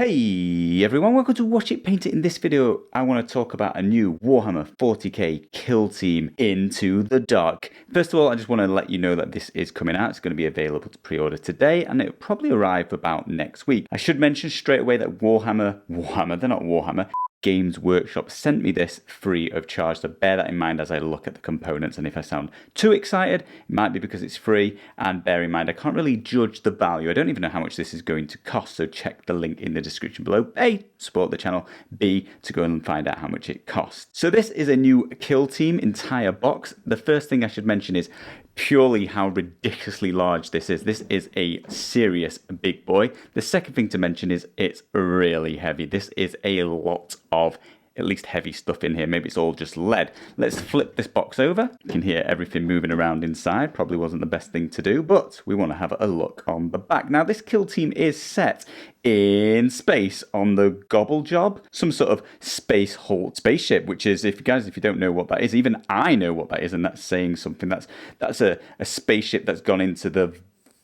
Hey everyone, welcome to Watch It Paint It. In this video, I want to talk about a new Warhammer 40k kill team, Into the Dark. First of all, I just want to let you know that this is coming out. It's going to be available to pre-order today, and it'll probably arrive about next week. I should mention straight away that Warhammer, they're not Warhammer, Games Workshop sent me this free of charge, so bear that in mind as I look at the components, and if I sound too excited, it might be because it's free, and bear in mind I can't really judge the value. I don't even know how much this is going to cost, so check the link in the description below. A, support the channel, B, to go and find out how much it costs. So this is a new kill team entire box. The first thing I should mention is purely how ridiculously large this is. This is a serious big boy. The second thing to mention is it's really heavy. This is a lot of at least heavy stuff in here. Maybe it's all just lead. Let's flip this box over. You can hear everything moving around inside. Probably wasn't the best thing to do, but we want to have a look on the back. Now, this kill team is set in space on the Gobble Job, some sort of Spacehulk spaceship, which is, if you don't know what that is, even I know what that is, and that's saying something. That's a spaceship that's gone into the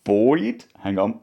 void.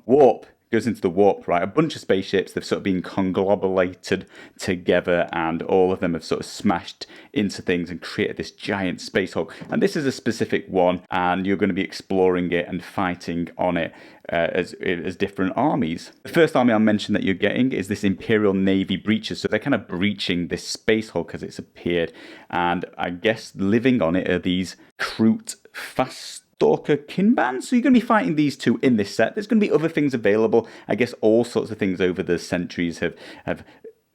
Warp. Goes into the warp, right? A bunch of spaceships, they've sort of been conglomerated together, and all of them have sort of smashed into things and created this giant Spacehulk. And this is a specific one, and you're going to be exploring it and fighting on it as different armies. The first army I'll mention that you're getting is this Imperial Navy breaches. So they're kind of breaching this Spacehulk as it's appeared, and I guess living on it are these Kroot fast Stalker Kinban. So you're going to be fighting these two in this set. There's going to be other things available. I guess all sorts of things over the centuries have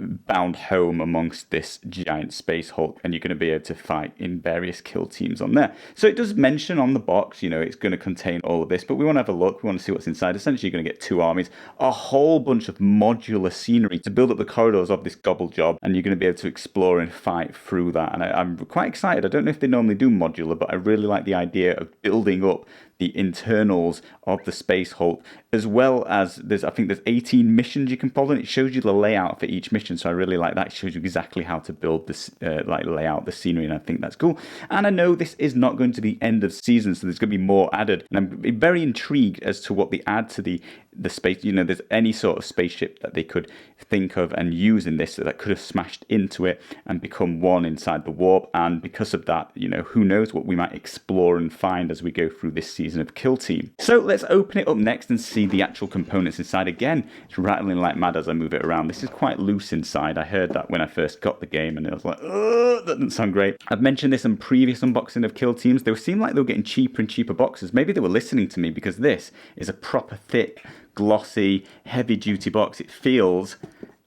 bound home amongst this giant Spacehulk, and you're going to be able to fight in various kill teams on there. So it does mention on the box, it's going to contain all of this, but we want to have a look. We want to see what's inside. Essentially, you're going to get two armies, a whole bunch of modular scenery to build up the corridors of this Gobble Job, and you're going to be able to explore and fight through that. And I'm quite excited. I don't know if they normally do modular, but I really like the idea of building up the internals of the Spacehulk, as well as I think there's 18 missions you can follow, and it shows you the layout for each mission. So I really like that. It shows you exactly how to build this, lay out the scenery, and I think that's cool. And I know this is not going to be end of season, so there's going to be more added, and I'm very intrigued as to what they add to the space. There's any sort of spaceship that they could think of and use in this that could have smashed into it and become one inside the warp. And because of that, who knows what we might explore and find as we go through this season of Kill Team. So let's open it up next and see the actual components inside. Again, it's rattling like mad as I move it around. This is quite loose inside. I heard that when I first got the game, and I was like, oh, that doesn't sound great. I've mentioned this in previous unboxing of Kill Teams. They seemed like they were getting cheaper and cheaper boxes. Maybe they were listening to me, because this is a proper thick, glossy, heavy-duty box. It feels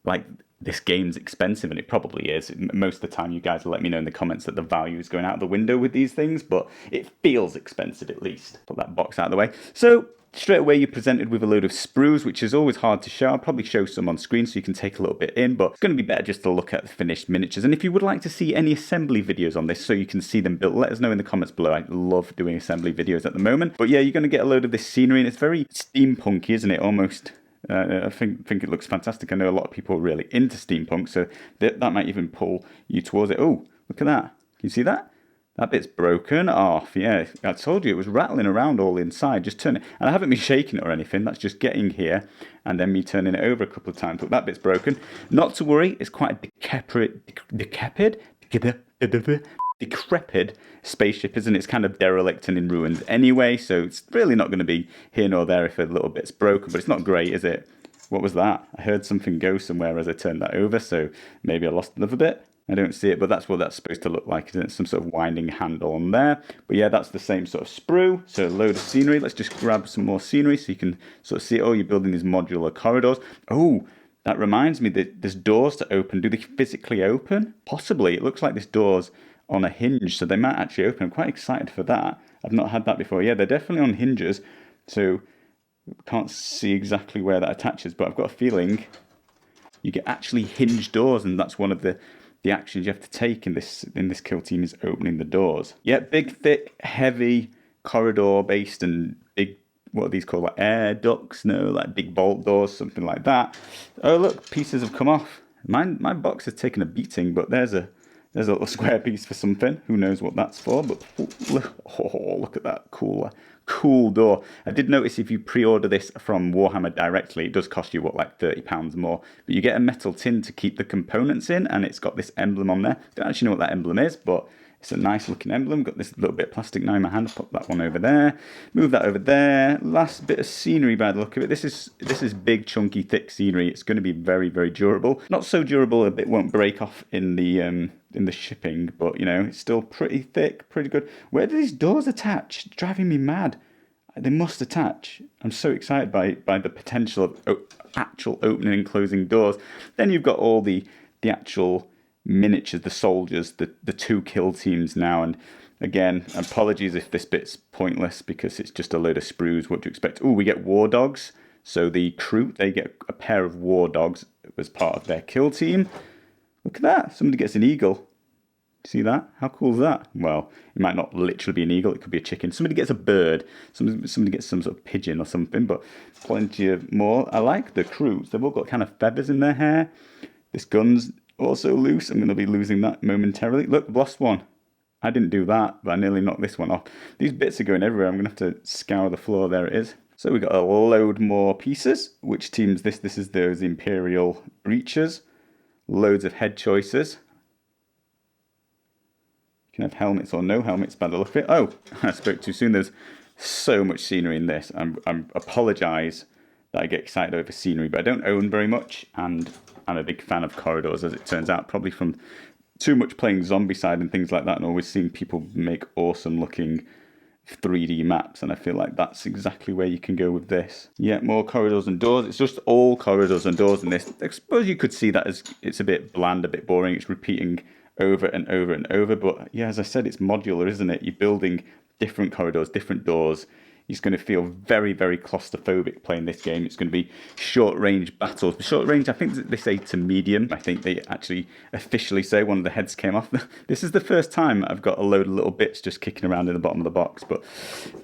like this game's expensive, and it probably is. Most of the time, you guys will let me know in the comments that the value is going out the window with these things, but it feels expensive at least. Put that box out of the way. So straight away, you're presented with a load of sprues, which is always hard to show. I'll probably show some on screen so you can take a little bit in, but it's going to be better just to look at the finished miniatures. And if you would like to see any assembly videos on this so you can see them built, let us know in the comments below. I love doing assembly videos at the moment. But yeah, you're going to get a load of this scenery, and it's very steampunky, isn't it? Almost. I think it looks fantastic. I know a lot of people are really into steampunk, so that might even pull you towards it. Oh, look at that. Can you see that? That bit's broken off. Yeah, I told you it was rattling around all inside. Just turn it. And I haven't been shaking it or anything. That's just getting here and then me turning it over a couple of times. Look, that bit's broken. Not to worry. It's quite a decrepit spaceship, isn't it? It's kind of derelict and in ruins anyway, so it's really not going to be here nor there if a little bit's broken, but it's not great, is it? What was that? I heard something go somewhere as I turned that over, so maybe I lost another bit. I don't see it, but that's what that's supposed to look like, isn't it? Some sort of winding handle on there. But yeah, that's the same sort of sprue. So a load of scenery. Let's just grab some more scenery so you can sort of see, oh, you're building these modular corridors. Oh, that reminds me that there's doors to open. Do they physically open? Possibly. It looks like this door's on a hinge, so they might actually open. I'm quite excited for that. I've not had that before. Yeah, they're definitely on hinges, so can't see exactly where that attaches, but I've got a feeling you get actually hinged doors, and that's one of the actions you have to take in this kill team, is opening the doors. Yeah, big, thick, heavy corridor based, and big, what are these called, like air ducts? No, like big bolt doors, something like that. Oh look, pieces have come off. My box has taken a beating, but there's a There's a little square piece for something. Who knows what that's for? But look at that cool door. I did notice if you pre-order this from Warhammer directly, it does cost you, what, like £30 more. But you get a metal tin to keep the components in, and it's got this emblem on there. Don't actually know what that emblem is, but it's a nice looking emblem. Got this little bit of plastic now in my hand. Put that one over there. Move that over there. Last bit of scenery by the look of it. This is big, chunky, thick scenery. It's going to be very, very durable. Not so durable, it won't break off in the shipping, but you know, it's still pretty thick, pretty good. Where do these doors attach? It's driving me mad. They must attach. I'm so excited by the potential of actual opening and closing doors. Then you've got all the actual miniatures, the soldiers, the 2 kill teams now. And again, apologies if this bit's pointless because it's just a load of sprues. What do you expect? Oh, we get war dogs. So the crew, they get a pair of war dogs as part of their kill team. Look at that. Somebody gets an eagle. See that? How cool is that? Well, it might not literally be an eagle. It could be a chicken. Somebody gets a bird. Somebody gets some sort of pigeon or something. But plenty of more. I like the crews. They've all got kind of feathers in their hair. This gun's also loose. I'm going to be losing that momentarily. Look, lost one. I didn't do that, but I nearly knocked this one off. These bits are going everywhere. I'm going to have to scour the floor. There it is. So we got a load more pieces. Which team's this? This is those Imperial breachers. Loads of head choices. You can have helmets or no helmets by the look of it. Oh, I spoke too soon. There's so much scenery in this. I apologise that I get excited over scenery, but I don't own very much, and I'm a big fan of corridors, as it turns out, probably from too much playing Zombicide and things like that, and always seeing people make awesome looking 3D maps, and I feel like that's exactly where you can go with this. Yeah, more corridors and doors. It's just all corridors and doors in this. I suppose you could see that as it's a bit bland, a bit boring. It's repeating over and over and over, but yeah, as I said, it's modular, isn't it? You're building different corridors, different doors. He's going to feel very, very claustrophobic playing this game. It's going to be short-range battles. Short range, I think they say to medium. I think they actually officially say one of the heads came off. This is the first time I've got a load of little bits just kicking around in the bottom of the box. But,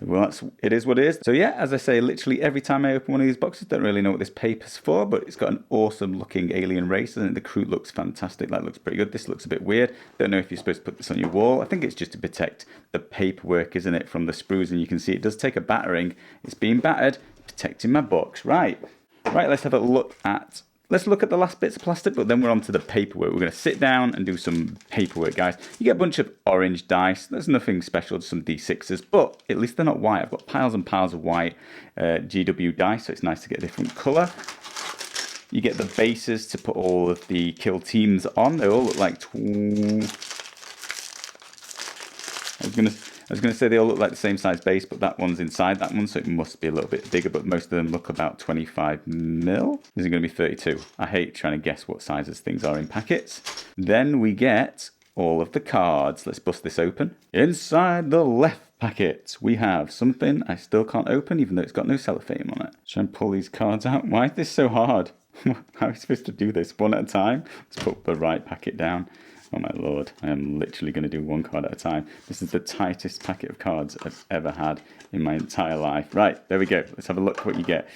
well, it is what it is. So, yeah, as I say, literally every time I open one of these boxes, don't really know what this paper's for, but it's got an awesome-looking alien race. I think the crew looks fantastic. That looks pretty good. This looks a bit weird. Don't know if you're supposed to put this on your wall. I think it's just to protect the paperwork, isn't it, from the sprues. And you can see it does take a battering. It's being battered, protecting my box. Right, let's have a look at... Let's look at the last bits of plastic, but then we're on to the paperwork. We're going to sit down and do some paperwork, guys. You get a bunch of orange dice. There's nothing special, just some D6s, but at least they're not white. I've got piles and piles of white GW dice, so it's nice to get a different colour. You get the bases to put all of the kill teams on. They all look like... I was going to say they all look like the same size base, but that one's inside that one, so it must be a little bit bigger, but most of them look about 25 mil. This is going to be 32. I hate trying to guess what sizes things are in packets. Then we get all of the cards. Let's bust this open. Inside the left packet, we have something I still can't open, even though it's got no cellophane on it. Try and pull these cards out. Why is this so hard? How are we supposed to do this? One at a time? Let's put the right packet down. Oh my lord, I am literally going to do one card at a time. This is the tightest packet of cards I've ever had in my entire life. Right, there we go. Let's have a look at what you get.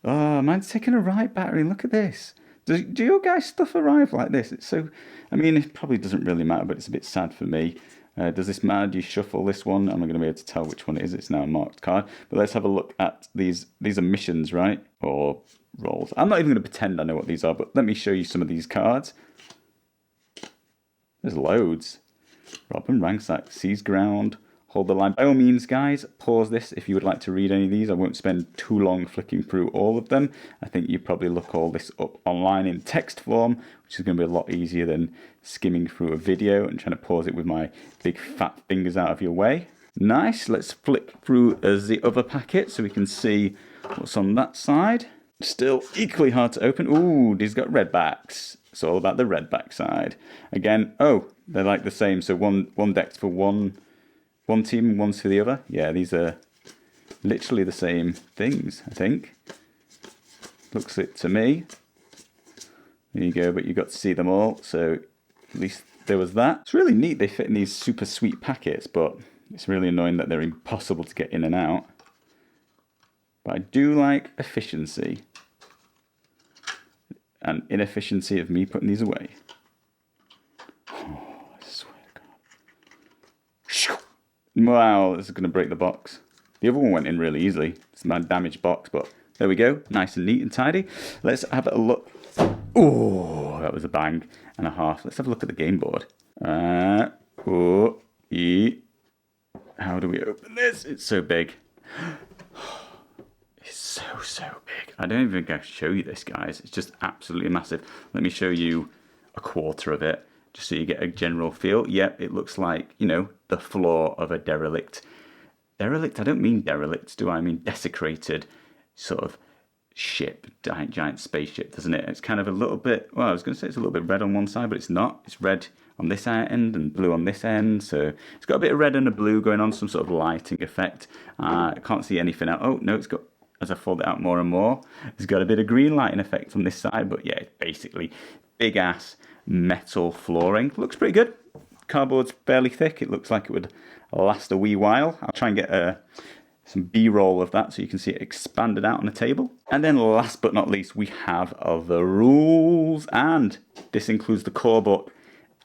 Oh, mine's taking a right battery. Look at this. Do your guys' stuff arrive like this? It's so... I mean, it probably doesn't really matter, but it's a bit sad for me. Does this matter? Do you shuffle this one? Am I going to be able to tell which one it is? It's now a marked card. But let's have a look at these. These are missions, right? Or rolls. I'm not even going to pretend I know what these are, but let me show you some of these cards. There's loads. Robin Ransack, Seize Ground, Hold the Line. By all means, guys, pause this if you would like to read any of these. I won't spend too long flicking through all of them. I think you probably look all this up online in text form, which is going to be a lot easier than skimming through a video and trying to pause it with my big fat fingers out of your way. Nice. Let's flick through the other packet so we can see what's on that side. Still equally hard to open. Ooh, these got red backs. It's all about the red back side. Again, oh, they're like the same. So one deck's for one team and one's for the other. Yeah, these are literally the same things, I think. Looks it to me. There you go, but you got to see them all. So at least there was that. It's really neat they fit in these super sweet packets, but it's really annoying that they're impossible to get in and out. But I do like efficiency. And inefficiency of me putting these away. Oh, Wow, this is going to break the box. The other one went in really easily. It's my damaged box, but there we go. Nice and neat and tidy. Let's have a look. Oh, that was a bang and a half. Let's have a look at the game board. How do we open this? It's so big. It's so big. I don't even think I can show you this, guys. It's just absolutely massive. Let me show you a quarter of it, just so you get a general feel. Yep, it looks like, you know, the floor of a derelict. Derelict? I don't mean derelict, do I? I mean desecrated sort of ship, giant spaceship, doesn't it? It's kind of a little bit, well, I was going to say it's a little bit red on one side, but it's not. It's red on this end and blue on this end. So it's got a bit of red and a blue going on, some sort of lighting effect. I can't see anything else. Oh, no, it's got, as I fold it out more and more, it's got a bit of green lighting effect on this side. But yeah, it's basically big ass metal flooring. Looks pretty good. Cardboard's fairly thick. It looks like it would last a wee while. I'll try and get some B-roll of that so you can see it expanded out on the table. And then last but not least, we have the rules. And this includes the core book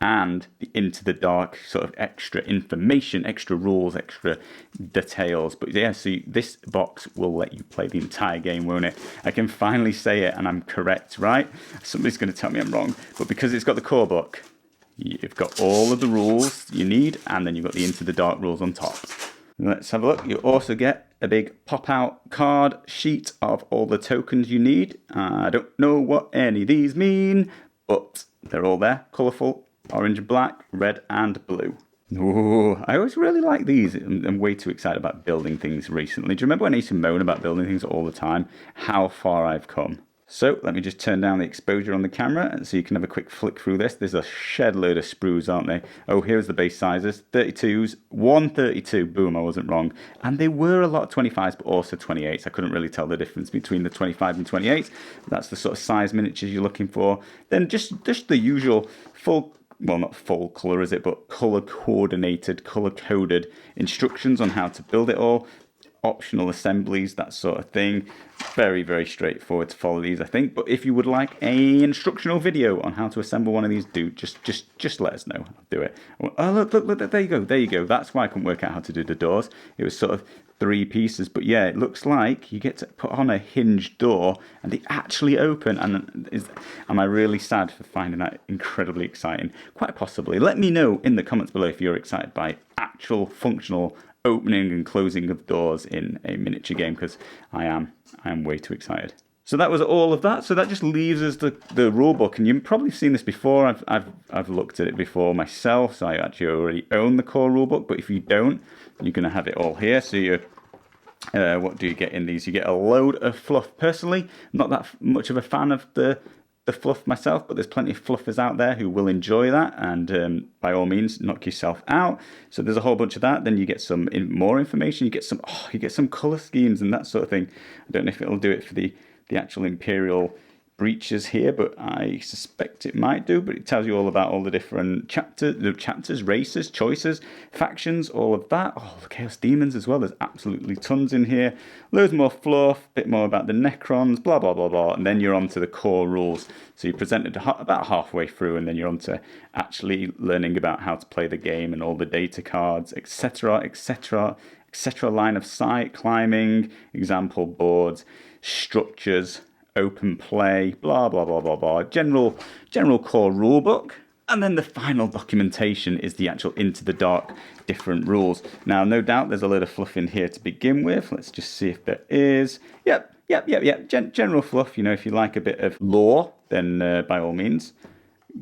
and the Into the Dark sort of extra information, extra rules, extra details. But yeah, see, this box will let you play the entire game, won't it? I can finally say it and I'm correct, right? Somebody's going to tell me I'm wrong. But because it's got the core book, you've got all of the rules you need, and then you've got the Into the Dark rules on top. Let's have a look. You also get a big pop-out card sheet of all the tokens you need. I don't know what any of these mean, but they're all there. Colourful, orange and black, red and blue. Ooh, I always really like these. I'm way too excited about building things recently. Do you remember when I used to moan about building things all the time? How far I've come. So let me just turn down the exposure on the camera so you can have a quick flick through this. There's a shed load of sprues, aren't they? Oh, here's the base sizes. 32s, 132. Boom, I wasn't wrong. And they were a lot of 25s, but also 28s. I couldn't really tell the difference between the 25 and 28s. That's the sort of size miniatures you're looking for. Then just the usual full, well, not full colour, is it? But colour coordinated, colour coded instructions on how to build it all. Optional assemblies, that sort of thing. Very, very straightforward to follow these, I think. But if you would like a instructional video on how to assemble one of these, just let us know. I'll do it. Oh, look, there you go. That's why I couldn't work out how to do the doors. It was sort of 3 pieces. But yeah, it looks like you get to put on a hinged door and they actually open. And am I really sad for finding that incredibly exciting? Quite possibly. Let me know in the comments below if you're excited by actual functional opening and closing of doors in a miniature game, because I am way too excited. So that was all of that. So that just leaves us the rule book, and you've probably seen this before. I've looked at it before myself, so I actually already own the core rule book. But if you don't, you're going to have it all here. So you what do you get in these? You get a load of fluff. Personally, not that much of a fan of the fluff myself, but there's plenty of fluffers out there who will enjoy that, and by all means knock yourself out. So there's a whole bunch of that. Then you get some more information, you get some color schemes and that sort of thing. I don't know if it'll do it for the actual Imperial breaches here, but I suspect it might do. But it tells you all about all the different chapters, races, choices, factions, all of that. Oh, the Chaos Demons as well. There's absolutely tons in here. Loads more fluff, a bit more about the Necrons, blah, blah, blah, blah. And then you're on to the core rules. So you presented about halfway through, and then you're on to actually learning about how to play the game and all the data cards, etc., etc., etc. Line of sight, climbing, example boards, structures, open play, blah, blah, blah, blah, blah. General core rule book. And then the final documentation is the actual Into the Dark different rules. Now, no doubt there's a load of fluff in here to begin with. Let's just see if there is. Yep. General fluff. You know, if you like a bit of lore, then by all means,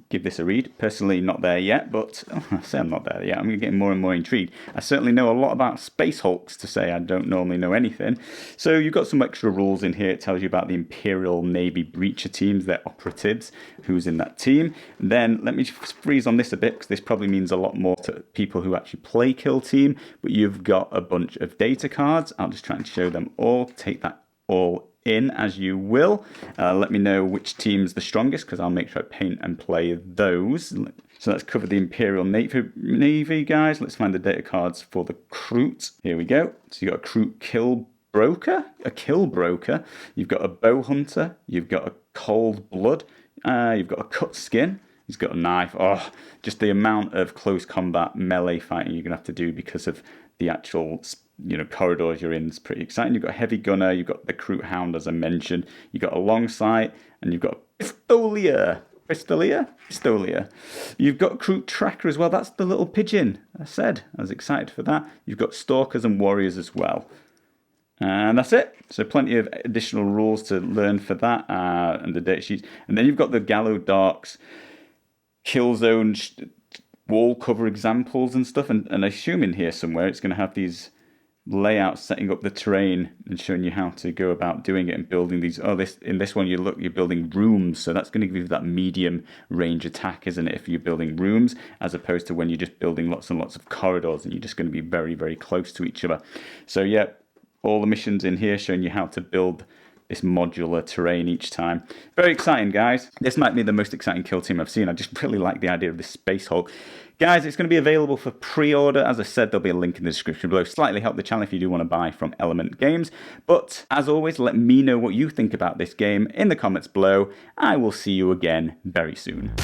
give this a read. Personally, not there yet, but I say I'm not there yet. I'm getting more and more intrigued. I certainly know a lot about Spacehulks to say I don't normally know anything. So you've got some extra rules in here. It tells you about the Imperial Navy breacher teams, their operatives, who's in that team. Then let me just freeze on this a bit, because this probably means a lot more to people who actually play Kill Team. But you've got a bunch of data cards. I'll just try and show them all. Take that all in as you will. Let me know which team's the strongest, because I'll make sure I paint and play those. So let's cover the Imperial Navy, guys. Let's find the data cards for the Kroot. Here we go. So you've got a Kroot kill broker. You've got a bow hunter. You've got a cold blood. You've got a cut skin. He's got a knife. Oh, just the amount of close combat melee fighting you're going to have to do because of the actual corridors you're in is pretty exciting. You've got Heavy Gunner, you've got the Recruit Hound, as I mentioned, you've got a long sight, and you've got Pistolia. You've got Recruit Tracker as well. That's the little pigeon. I was excited for that. You've got Stalkers and Warriors as well. And that's it. So plenty of additional rules to learn for that and the data sheets. And then you've got the Gallo Darks, Killzone wall cover examples and stuff. And I assume in here somewhere it's going to have these layouts setting up the terrain and showing you how to go about doing it and building these. In this one you're building rooms, so that's going to give you that medium range attack, isn't it, if you're building rooms, as opposed to when you're just building lots and lots of corridors and you're just going to be very, very close to each other. So yeah, all the missions in here showing you how to build this modular terrain each time. Very exciting, guys. This might be the most exciting kill team I've seen. I just really like the idea of this Spacehulk. Guys, it's going to be available for pre-order. As I said, there'll be a link in the description below. Slightly help the channel if you do want to buy from Element Games. But as always, let me know what you think about this game in the comments below. I will see you again very soon.